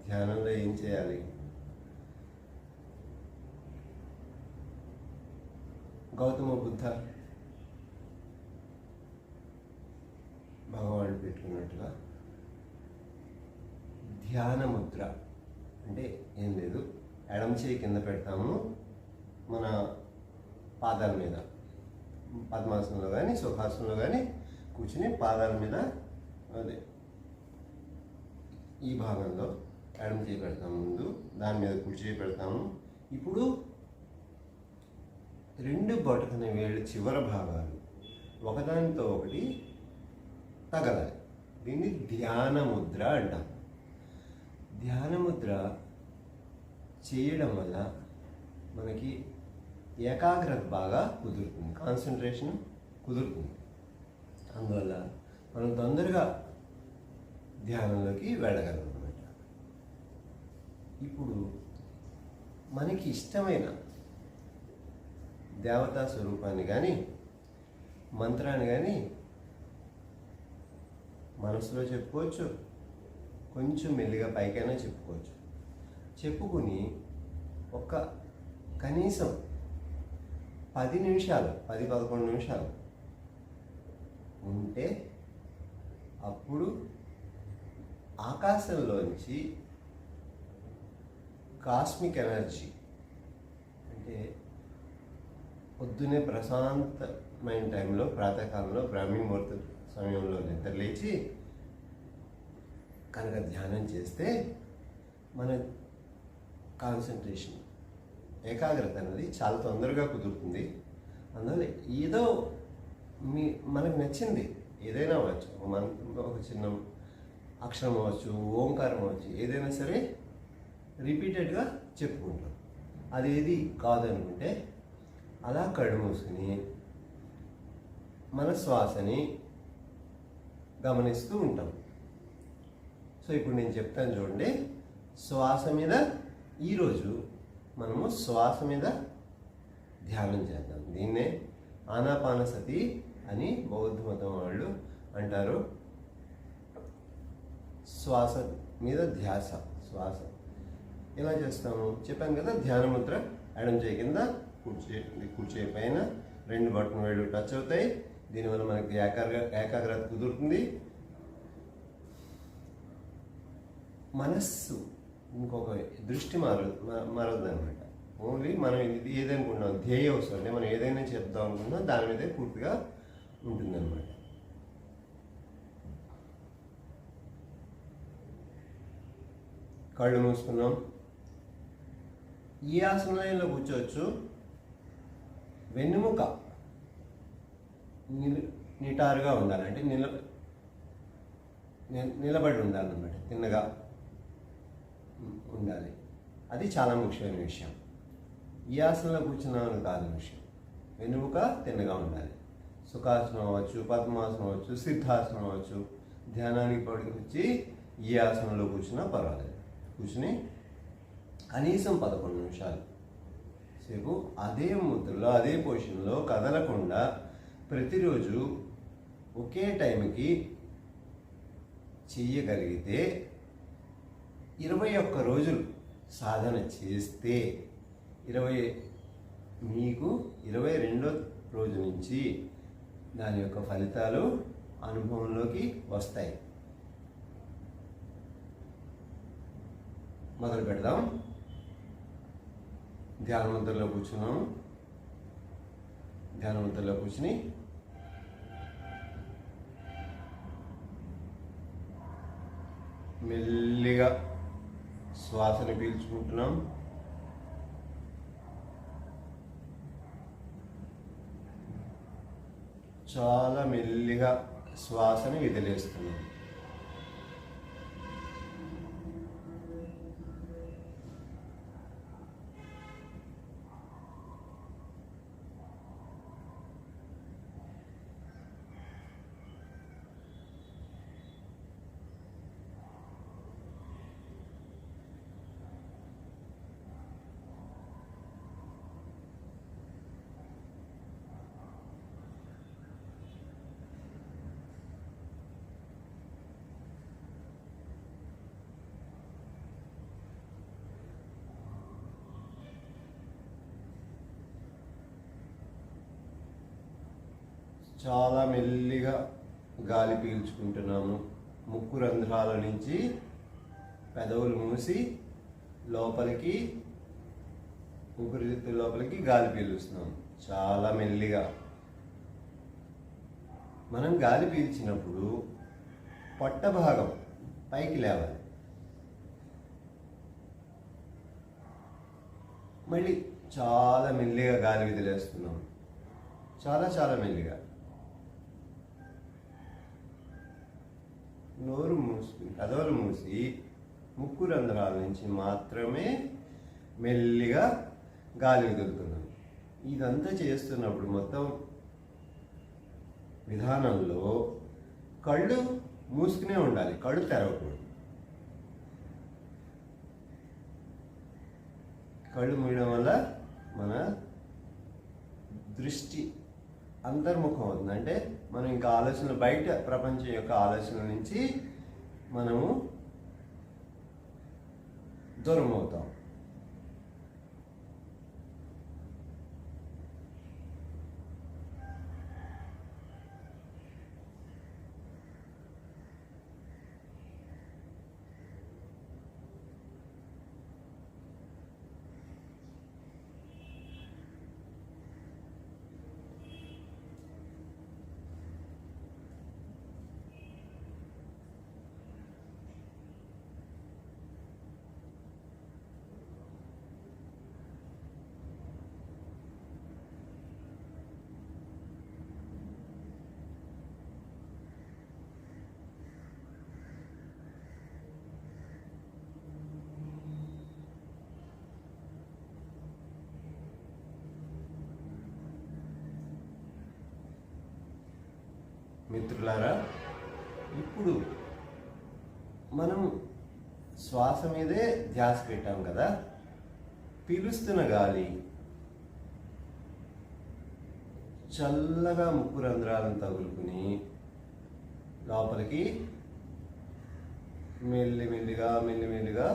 ధ్యానంలో ఏం చేయాలి? గౌతమ బుద్ధ భగవానుడు పెట్టుకున్నట్టుగా ధ్యాన ముద్ర అంటే ఏం లేదు, ఎడమ చేయి కింద పెడతాము మన పాదాల మీద, పద్మాసనంలో కానీ సుఖాసనంలో కానీ కూర్చుని పాదాల మీద అదే ఈ భాగంలో ఎడమ చేయి పెడతాము, ముందు దాని మీద కుడి చేయి పెడతాము. ఇప్పుడు రెండు బొటకన వేళ్ళు చివరి భాగాలు ఒకదానితో ఒకటి తగలాలి. దీన్ని ధ్యాన ముద్ర అంటాం. ధ్యాన ముద్ర చేయడం వల్ల మనకి ఏకాగ్రత బాగా కుదురుతుంది, కాన్సన్ట్రేషన్ కుదురుతుంది. అందువల్ల మనం తొందరగా ధ్యానంలోకి వెళ్ళగలం అన్నమాట. ఇప్పుడు మనకి ఇష్టమైన దేవతా స్వరూపాన్ని కానీ మంత్రాన్ని కానీ మనసులో చెప్పుకోవచ్చు, కొంచెం మెల్లిగా పైకైనా చెప్పుకోవచ్చు. చెప్పుకుని ఒక కనీసం 10 నిమిషాలు 10-11 నిమిషాలు ఉంటే అప్పుడు ఆకాశంలోంచి కాస్మిక్ ఎనర్జీ అంటే పొద్దునే ప్రశాంతమైన టైంలో ప్రాతకాలంలో బ్రాహ్మీ ముహూర్త సమయంలో నిద్రలేచి కనుక ధ్యానం చేస్తే మన కాన్సన్ట్రేషన్ ఏకాగ్రత అనేది చాలా తొందరగా కుదురుతుంది. అందువల్ల ఏదో మనకు నచ్చింది ఏదైనా అవ్వచ్చు, ఒక చిన్న అక్షరం అవ్వచ్చు, ఓంకారం అవ్వచ్చు, ఏదైనా సరే రిపీటెడ్గా చెప్పుకుంటాం. అది ఏది కాదనుకుంటే అలా కళ్ళు మూసుకుని మన శ్వాసని గమనిస్తూ ఉంటాం. సో ఇప్పుడు నేను చెప్తాను చూడండి. శ్వాస మీద ఈరోజు మనము శ్వాస మీద ధ్యానం చేద్దాం. దీన్నే ఆనాపానసతి అని బౌద్ధ మతం వాళ్ళు అంటారు. శ్వాస మీద ధ్యాస. శ్వాస ఎలా చేస్తాము చెప్పాను కదా. ధ్యాన ముద్ర ఎడమ చేయి కింద, కుడి చేయి పైన, రెండు బటన్ వేళ్ళు టచ్ అవుతాయి. దీనివల్ల మనకి ఏకాగ్రత కుదురుతుంది. మనస్సు ఇంకొక దృష్టి మారదు అనమాట. ఓన్లీ మనం ఇది ఏదనుకున్నాం ధ్యేయ అవసరం అంటే మనం ఏదైనా చెప్దాం అనుకున్నా దాని మీదే పూర్తిగా ఉంటుందన్నమాట. కళ్ళు మూసుకున్నాం. ఈ ఆసనంలో కూర్చోవచ్చు. వెన్నుముక నిటారుగా ఉండాలి, అంటే నిలబడి ఉండాలన్నమాట, తిన్నగా ఉండాలి. అది చాలా ముఖ్యమైన విషయం. ఈ ఆసనంలో కూర్చున్నామని కాదు విషయం. వెన్నుముక తిన్నగా ఉండాలి. సుఖాసనం అవ్వచ్చు, పద్మాసనం అవ్వచ్చు, సిద్ధాసనం అవ్వచ్చు. ధ్యానానికి పడుకొచ్చి ఈ ఆసనంలో కూర్చున్నా పర్వాలేదు. కూర్చుని కనీసం 11 నిమిషాలు సేపు అదే ముద్రలో అదే పొజిషన్లో కదలకుండా ప్రతిరోజు ఒకే టైంకి చెయ్యగలిగితే 21 రోజులు సాధన చేస్తే మీకు 22వ రోజు నుంచి దాని యొక్క ఫలితాలు అనుభవంలోకి వస్తాయి. మొదలు పెడదాం. ధ్యాన ముద్రలో కూర్చున్నాము. ధ్యాన ముద్రలో కూర్చుని మెల్లిగా శ్వాసని పీల్చుకుంటున్నాం. చాలా మెల్లిగా శ్వాసని వదిలేస్తున్నాం. చాలా మెల్లిగా గాలి పీల్చుకుంటున్నాము. ముక్కు రంధ్రాల నుంచి పెదవులు మూసి లోపలికి ఊపిరితిత్తుల లోపలికి గాలి పీలుస్తున్నాం చాలా మెల్లిగా. మనం గాలి పీల్చినప్పుడు పొట్ట భాగం పైకి లేవాలి. మళ్ళీ చాలా మెల్లిగా గాలి వదిలేస్తున్నాం, చాలా చాలా మెల్లిగా. నోరు మూసుకుని పెదవులు మూసి ముక్కు రంధ్రాల నుంచి మాత్రమే మెల్లిగా గాలి వదులుతున్నాం. ఇదంతా చేస్తున్నప్పుడు మొత్తం విధానంలో కళ్ళు మూసుకునే ఉండాలి, కళ్ళు తెరవకూడదు. కళ్ళు మూయడం వల్ల మన దృష్టి అంతర్ముఖం అవుతుంది. అంటే మనం ఇంకా ఆలోచనలు, బయట ప్రపంచం యొక్క ఆలోచనల నుంచి మనము దూరం అవుతాం. మిత్రులారా, ఇప్పుడు మనం శ్వాస మీదే ధ్యాస పెట్టాం కదా. పీలుస్తున్న గాలి చల్లగా ముక్కు రంధ్రాలను తగులుకుని లోపలికి మెల్లిమెల్లిగా మెల్లిమెల్లిగా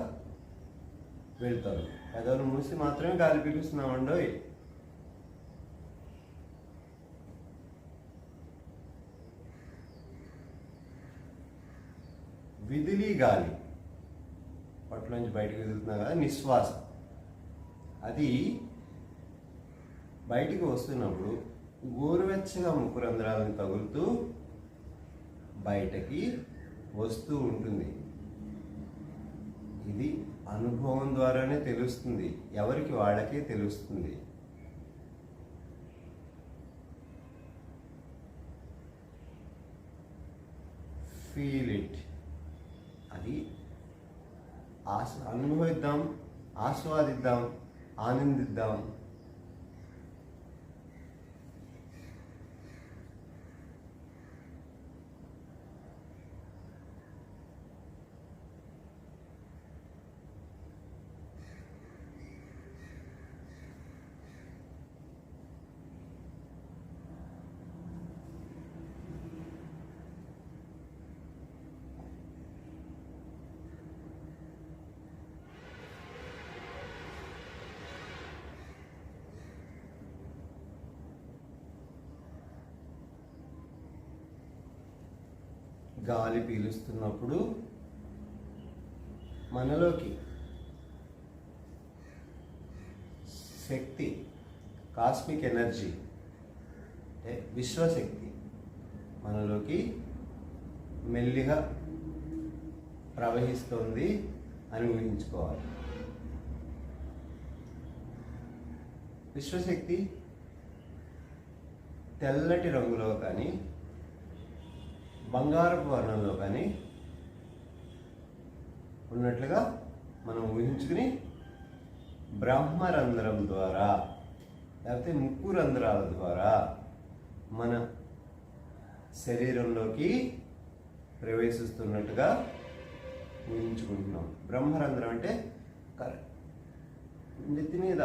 వెళ్తారు. పెదవులు మూసి మాత్రమే గాలి పీలుస్తున్నామండోయ్. విదిలి గాలి పట్టులోంచి బయటకు వదులుతున్నా కదా, నిశ్వాస. అది బయటికి వస్తున్నప్పుడు గోరువెచ్చగా ముక్కు రంధ్రాలను తగులుతూ బయటకి వస్తూ ఉంటుంది. ఇది అనుభవం ద్వారానే తెలుస్తుంది, ఎవరికి వాళ్ళకే తెలుస్తుంది. Feel it. అది అనుభవిద్దాం, ఆస్వాదిద్దాం, ఆనందిద్దాం. గాలి పీలుస్తున్నప్పుడు మనలోకి శక్తి, కాస్మిక్ ఎనర్జీ అంటే విశ్వశక్తి మనలోకి మెల్లిగా ప్రవహిస్తుంది అని ఊహించుకోవాలి. విశ్వశక్తి తెల్లటి రంగులో కానీ బంగారపు వర్ణంలో కానీ ఉన్నట్లుగా మనం ఊహించుకుని బ్రహ్మరంధ్రం ద్వారా లేకపోతే ముక్కు రంధ్రాల ద్వారా మన శరీరంలోకి ప్రవేశిస్తున్నట్టుగా ఊహించుకుంటున్నాం. బ్రహ్మరంధ్రం అంటే నెత్తి మీద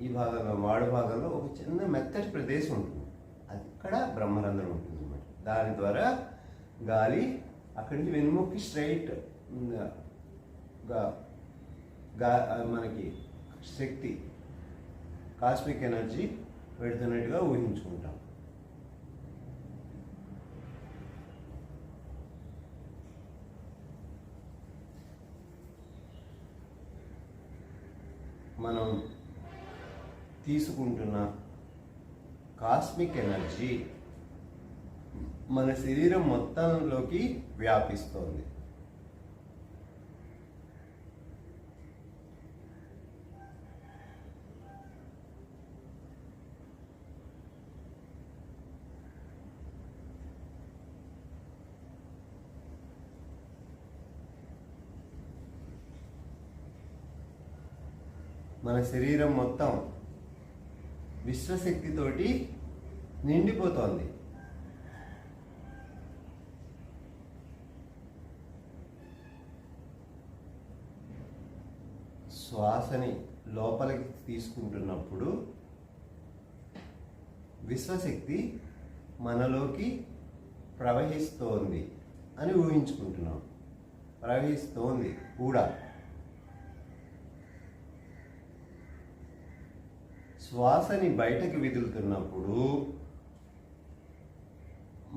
ఈ భాగంలో, మాడు భాగంలో ఒక చిన్న మెత్తటి ప్రదేశం ఉంటుంది, అక్కడ బ్రహ్మరంధ్రం ఉంటుంది అన్నమాట. దాని ద్వారా గాలి అక్కడి నుంచి వెన్నుముక్కి స్ట్రైట్ మనకి శక్తి, కాస్మిక్ ఎనర్జీ పెడుతున్నట్టుగా ఊహించుకుంటాం. మనం తీసుకుంటున్న కాస్మిక్ ఎనర్జీ మన శరీరం మొత్తంలోకి వ్యాపిస్తోంది. మన శరీరం మొత్తం విశ్వశక్తితోటి నిండిపోతోంది. శ్వాసని లోపలికి తీసుకుంటున్నప్పుడు విశ్వశక్తి మనలోకి ప్రవహిస్తోంది అని ఊహించుకుంటున్నాం. ప్రవహిస్తోంది కూడా. శ్వాసని బయటకు విదులుతున్నప్పుడు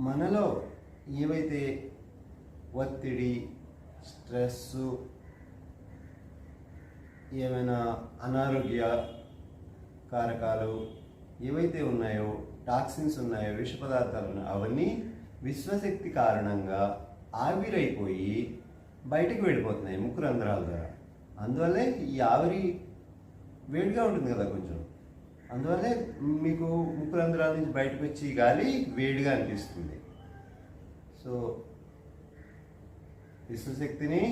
మనలో ఏవైతే ఒత్తిడి, స్ట్రెస్సు, ఏమైనా అనారోగ్య కారకాలు ఏవైతే ఉన్నాయో, టాక్సిన్స్ ఉన్నాయో, విష పదార్థాలు ఉన్నాయో అవన్నీ విశ్వశక్తి కారణంగా ఆవిరైపోయి బయటకు వెళ్ళిపోతున్నాయి ముక్కు రంధ్రాల ద్వారా. అందువల్లే ఈ ఆవిరి వేడిగా ఉంటుంది కదా కొంచెం, అందువల్లే మీకు ముక్కు రంధ్రాల నుంచి బయటకు వచ్చి గాలి వేడిగా అనిపిస్తుంది. సో విశ్వశక్తిని,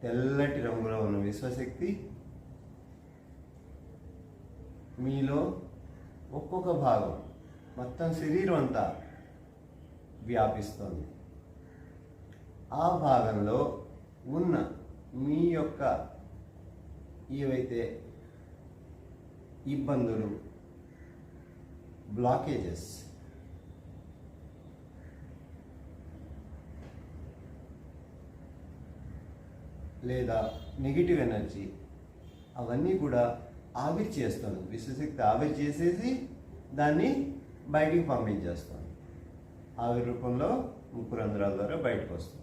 తెల్లటి రంగులో ఉన్న విశ్వశక్తి మీలో ఒక్కొక్క భాగం మొత్తం శరీరం అంతా వ్యాపిస్తుంది. ఆ భాగంలో ఉన్న మీ యొక్క ఏవైతే ఇబ్బందులు, బ్లాకేజెస్, లేదా నెగిటివ్ ఎనర్జీ అవన్నీ కూడా ఆవిరి చేస్తుంది. విశ్వశక్తి ఆవిరి చేసేసి దాన్ని బయటికి పంపించేస్తుంది. ఆవిరి రూపంలో ముక్కు రంధ్రాల ద్వారా బయటకు వస్తుంది.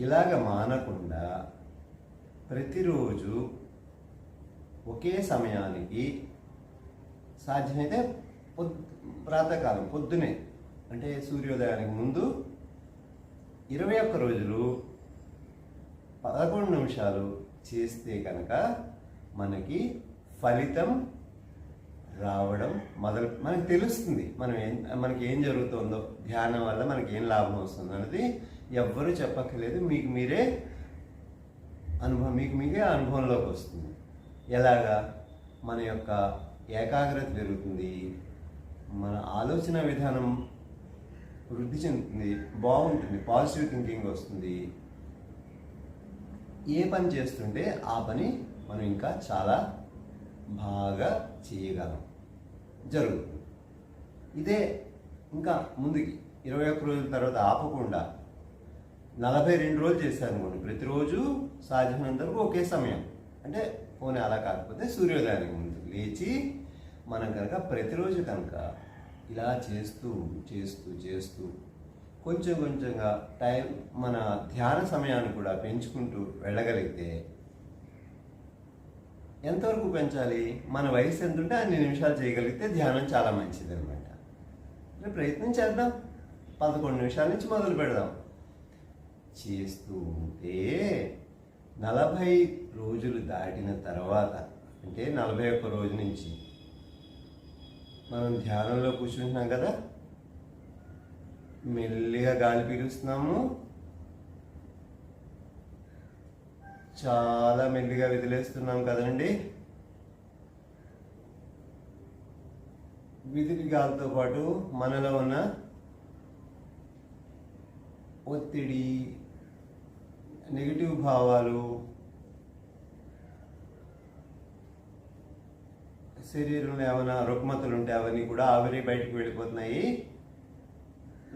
ఇలాగ మానకుండా ప్రతిరోజు ఒకే సమయానికి సాధ్యమైతే ప్రాతకాలం పొద్దునే, అంటే సూర్యోదయానికి ముందు 21 రోజులు 11 నిమిషాలు చేస్తే కనుక మనకి ఫలితం రావడం మనకు తెలుస్తుంది. మనకి ఏం జరుగుతుందో, ధ్యానం వల్ల మనకి ఏం లాభం వస్తుంది అనేది ఎవ్వరూ చెప్పక్కర్లేదు. మీకు మీరే అనుభవంలోకి వస్తుంది. ఎలాగా? మన యొక్క ఏకాగ్రత పెరుగుతుంది, మన ఆలోచన విధానం వృద్ధి చెందుతుంది, బాగుంటుంది, పాజిటివ్ థింకింగ్ వస్తుంది. ఏ పని చేస్తుంటే ఆ పని మనం ఇంకా చాలా బాగా చేయగలం, జరుగుతుంది. ఇదే ఇంకా ముందుకి 21 రోజుల తర్వాత ఆపకుండా 42 రోజులు చేశారనుకోండి, ప్రతిరోజు సాధ్యమైనంత వరకు ఒకే సమయం, అంటే పోనీ అలా కాకపోతే సూర్యోదయానికి ముందు లేచి మనం కనుక ప్రతిరోజు కనుక ఇలా చేస్తూ చేస్తూ చేస్తూ కొంచెం కొంచెంగా మన ధ్యాన సమయాన్ని కూడా పెంచుకుంటూ వెళ్ళగలిగితే, ఎంతవరకు పెంచాలి? మన వయసు ఎంత ఉంటే అన్ని నిమిషాలు చేయగలిగితే ధ్యానం చాలా మంచిది అనమాట. ప్రయత్నం చేద్దాం. 11 నిమిషాల నుంచి మొదలు పెడదాం. చేస్తూ ఉంటే 40 రోజులు దాటిన తర్వాత, అంటే 41 రోజు నుంచి మనం ధ్యానంలో కూర్చుంటున్నాం కదా, మెల్లిగా గాలి పీలుస్తున్నాము, చాలా మెల్లిగా వదిలేస్తున్నాం కదండి. విదిలి గాలితో పాటు మనలో ఉన్న ఒత్తిడి, నెగిటివ్ భావాలు, శరీరంలో ఏమైనా రుగ్మతలు ఉంటే అవన్నీ కూడా ఆవిరి బయటకు వెళ్ళిపోతున్నాయి.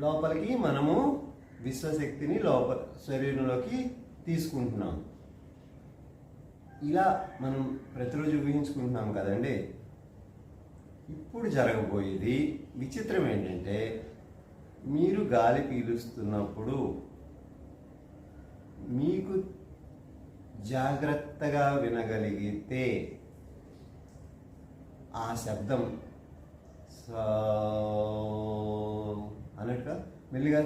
లోపలికి మనము విశ్వశక్తిని లోపల శరీరంలోకి తీసుకుంటున్నాం. ఇలా మనం ప్రతిరోజు ఊహించుకుంటున్నాం కదండి. ఇప్పుడు జరగబోయేది విచిత్రం ఏంటంటే, మీరు గాలి పీలుస్తున్నప్పుడు మీకు జాగ్రత్తగా వినగలిగితే ఆ శబ్దం అన్నట్టుగా మెల్లిగా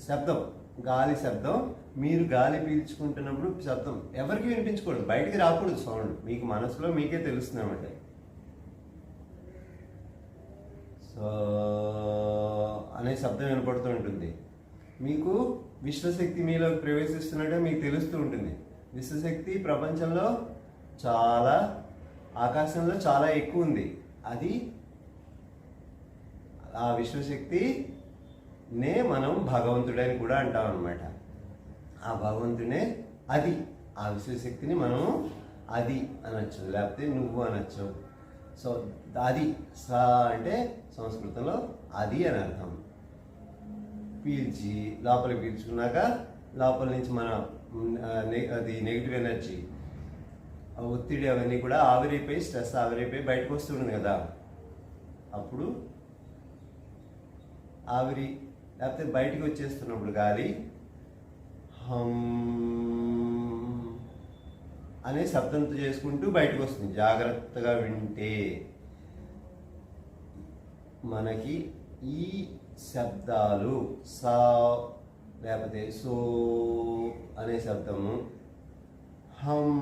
శబ్దం, గాలి శబ్దం, మీరు గాలి పీల్చుకుంటున్నప్పుడు శబ్దం ఎవరికి వినిపించకూడదు, బయటికి రాకూడదు సౌండ్, మీకు మనసులో మీకే తెలుస్తున్నామంటే. సో అనే శబ్దం వినపడుతూ ఉంటుంది. మీకు విశ్వశక్తి మీలోకి ప్రవేశిస్తున్నట్టే మీకు తెలుస్తూ ఉంటుంది. విశ్వశక్తి ప్రపంచంలో చాలా, ఆకాశంలో చాలా ఎక్కువ ఉంది. అది ఆ విశ్వశక్తినే మనం భగవంతుడని కూడా అంటాం అన్నమాట. ఆ భగవంతుడే అది, ఆ విశ్వశక్తిని మనం అది అనొచ్చు, లేకపోతే నువ్వు అనొచ్చు. సో అది సా అంటే సంస్కృతంలో అది అని అర్థం. పీల్చి లోపలికి పీల్చుకున్నాక లోపల నుంచి మన అది నెగిటివ్ ఎనర్జీ, ఒత్తిడి అవన్నీ కూడా ఆవిరైపోయి, స్ట్రెస్ ఆవిరైపోయి బయటకు వస్తుంది కదా. అప్పుడు ఆవిరి లేకపోతే బయటికి వచ్చేస్తున్నప్పుడు గాలి హమ్ అనే శబ్దంతో చేసుకుంటూ బయటకు వస్తుంది. జాగ్రత్తగా వింటే మనకి ఈ శబ్దాలు సా లేకపోతే సో అనే శబ్దము, హమ్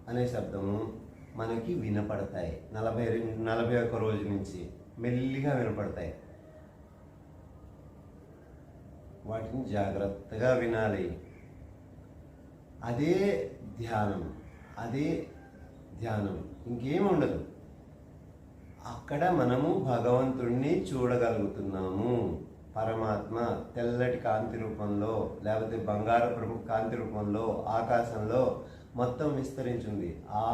అనే శబ్దము మనకి వినపడతాయి. 41 రోజు నుంచి మెల్లిగా వినపడతాయి. వాటిని జాగ్రత్తగా వినాలి. అదే ధ్యానం, అదే ధ్యానం, ఇంకేం ఉండదు. అక్కడ మనము భగవంతుణ్ణి చూడగలుగుతున్నాము. పరమాత్మ తెల్లటి కాంతి రూపంలో లేకపోతే బంగారు కాంతి రూపంలో ఆకాశంలో మొత్తం విస్తరించింది. ఆ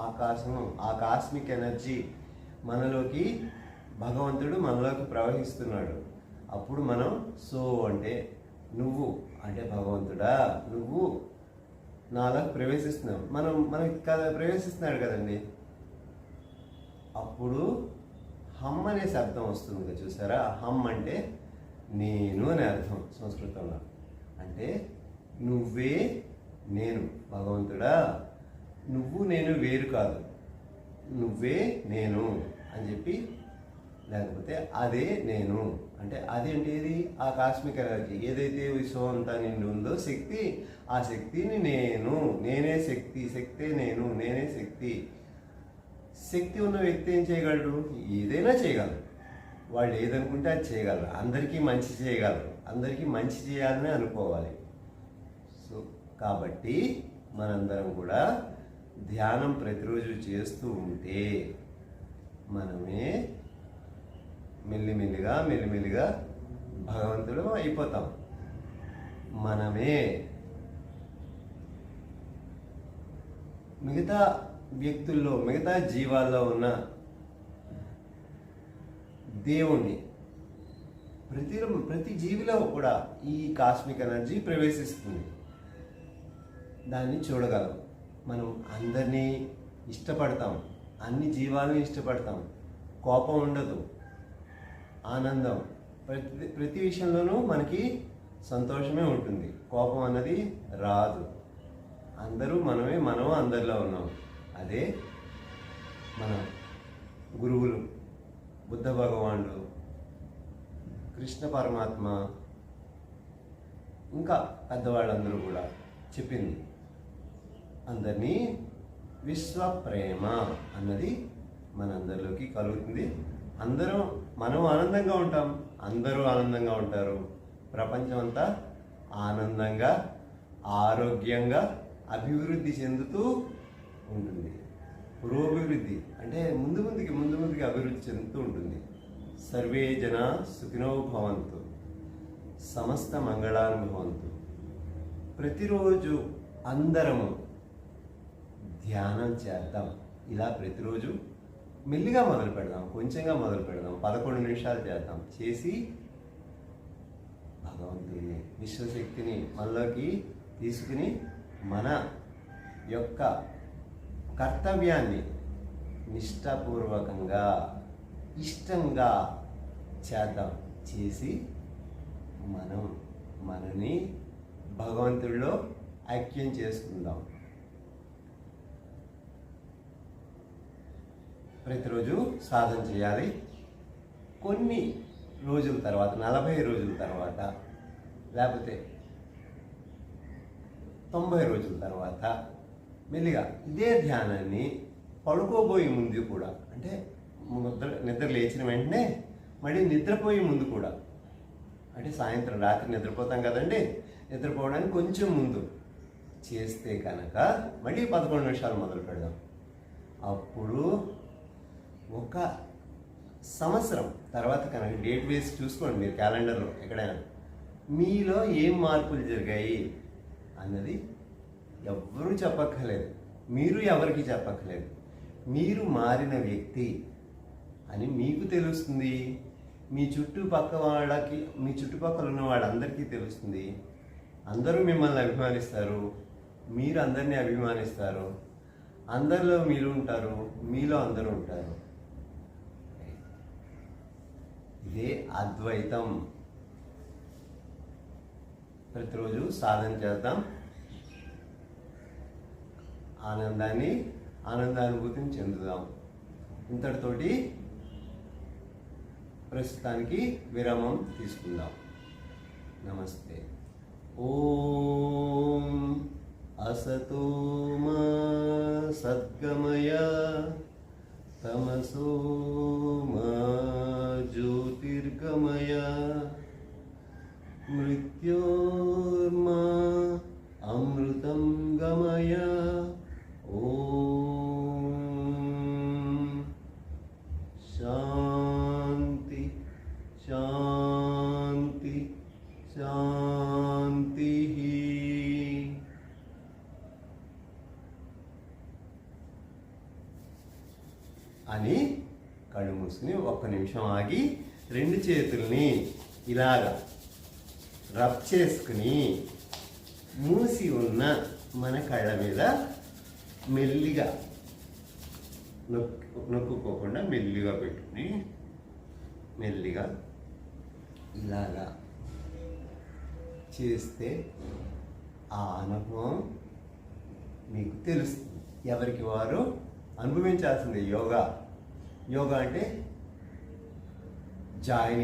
ఆకాశం, ఆ కాస్మిక్ ఎనర్జీ మనలోకి, భగవంతుడు మనలోకి ప్రవహిస్తున్నాడు. అప్పుడు మనం సో అంటే నువ్వు అంటే భగవంతుడా నువ్వు నాలోకి ప్రవేశిస్తున్నావు, మనకి ప్రవేశిస్తున్నాడు కదండి. అప్పుడు హమ్ అనే శబ్దం వస్తుంది కదా, చూసారా? హమ్ అంటే నేను అనే అర్థం సంస్కృతంలో. అంటే నువ్వే నేను, భగవంతుడా నువ్వు నేను వేరు కాదు, నువ్వే నేను అని చెప్పి, లేకపోతే అదే నేను అంటే అదేంటి, ఆ కాస్మిక్ ఎనర్జీ ఏదైతే విశ్వం అంతా నిండి ఉందో శక్తి, ఆ శక్తిని నేను, నేనే శక్తి, శక్తే నేను, నేనే శక్తి. శక్తి ఉన్న వ్యక్తి ఏం చేయగలడు? ఏదైనా చేయగలరు. వాళ్ళు ఏదనుకుంటే అది చేయగలరు. అందరికీ మంచి చేయగలరు, అందరికీ మంచి చేయాలని అనుకోవాలి. సో కాబట్టి మనందరం కూడా ధ్యానం ప్రతిరోజు చేస్తూ ఉంటే మనమే మెల్లిమెల్లిగా భగవంతుడు అయిపోతాం. మనమే మిగతా వ్యక్తుల్లో, మిగతా జీవాల్లో ఉన్న దేవుణ్ణి ప్రతి జీవిలో కూడా ఈ కాస్మిక్ ఎనర్జీ ప్రవేశిస్తుంది. దాన్ని చూడగలం. మనం అందరినీ ఇష్టపడతాం, అన్ని జీవాలని ఇష్టపడతాం. కోపం ఉండదు, ఆనందం, ప్రతి విషయంలోనూ మనకి సంతోషమే ఉంటుంది. కోపం అన్నది రాదు. అందరూ మనం అందరిలో ఉన్నాం. అదే మన గురువులు, బుద్ధ భగవానుడు, కృష్ణ పరమాత్మ, ఇంకా పెద్దవాళ్ళందరూ కూడా చెప్పింది. అందరినీ విశ్వప్రేమ అన్నది మనందరిలోకి కలుగుతుంది. మనం ఆనందంగా ఉంటాం, అందరూ ఆనందంగా ఉంటారు. ప్రపంచం అంతా ఆనందంగా, ఆరోగ్యంగా అభివృద్ధి చెందుతూ ఉంటుంది. పురోభివృద్ధి అంటే ముందు ముందుకి అభివృద్ధి చెందుతూ ఉంటుంది. సర్వే జన సుఖినో భవంతు, సమస్త మంగళాని భవంతు. ప్రతిరోజు అందరము ధ్యానం చేద్దాం. ఇలా ప్రతిరోజు మెల్లిగా మొదలు పెడదాం, కొంచెంగా మొదలు పెడదాం. 11 నిమిషాలు చేద్దాం. చేసి భగవంతుడిని, విశ్వశక్తిని మనలోకి తీసుకుని మన యొక్క కర్తవ్యాన్ని నిష్ఠాపూర్వకంగా ఇష్టంగా చేద్దాం. చేసి మనని భగవంతుడిలో ఐక్యం చేసుకుందాం. ప్రతిరోజు సాధన చేయాలి. కొన్ని రోజుల తర్వాత, 40 రోజుల తర్వాత, లేకపోతే 90 రోజుల తర్వాత మెల్లిగా ఇదే ధ్యానాన్ని పడుకోబోయే ముందు కూడా, అంటే నిద్ర లేచిన వెంటనే మళ్ళీ నిద్రపోయే ముందు కూడా, అంటే సాయంత్రం రాత్రి నిద్రపోతాం కదండి, నిద్రపోవడానికి కొంచెం ముందు చేస్తే కనుక మళ్ళీ 11 నిమిషాలు మొదలు పెడదాం. అప్పుడు ఒక సంవత్సరం తర్వాత కనుక డేట్ వేసి చూసుకోండి మీరు క్యాలెండర్లో ఎక్కడైనా, మీలో ఏం మార్పులు జరిగాయి అన్నది ఎవ్వరూ చెప్పక్కర్లేదు, మీరు ఎవరికి చెప్పక్కర్లేదు. మీరు మారిన వ్యక్తి అని మీకు తెలుస్తుంది, మీ చుట్టుపక్కల ఉన్న వాళ్ళందరికీ తెలుస్తుంది. అందరూ మిమ్మల్ని అభిమానిస్తారు, మీరు అందరినీ అభిమానిస్తారు. అందరిలో మీరు ఉంటారు, మీలో అందరూ ఉంటారు. ఇదే అద్వైతం. ప్రతిరోజు సాధన చేద్దాం. ఆనందానుభూతిని చెందుదాం. ఇంతటితోటి ప్రస్తుతానికి విరామం తీసుకుందాం. నమస్తే. ఓం అసతో మా సద్గమయ తమసో మా జ్యోతిర్గమయ మృత్యోర్మా అమృతం గమయ. ఓం శాంతి శాంతి శాంతి. అని కళ్ళు మూసుకుని ఒక్క నిమిషం ఆగి 2 చేతుల్ని ఇలాగా రబ్ చేసుకుని మూసి ఉన్న మన కళ్ళ మీద మెల్లిగా నొక్కుకోకుండా మెల్లిగా పెట్టుకుని మెల్లిగా ఇలాగా చేస్తే ఆ అనుభవం మీకు తెలుస్తుంది. ఎవరికి వారు అనుభవించాల్సిందే. యోగా అంటే జాయిన్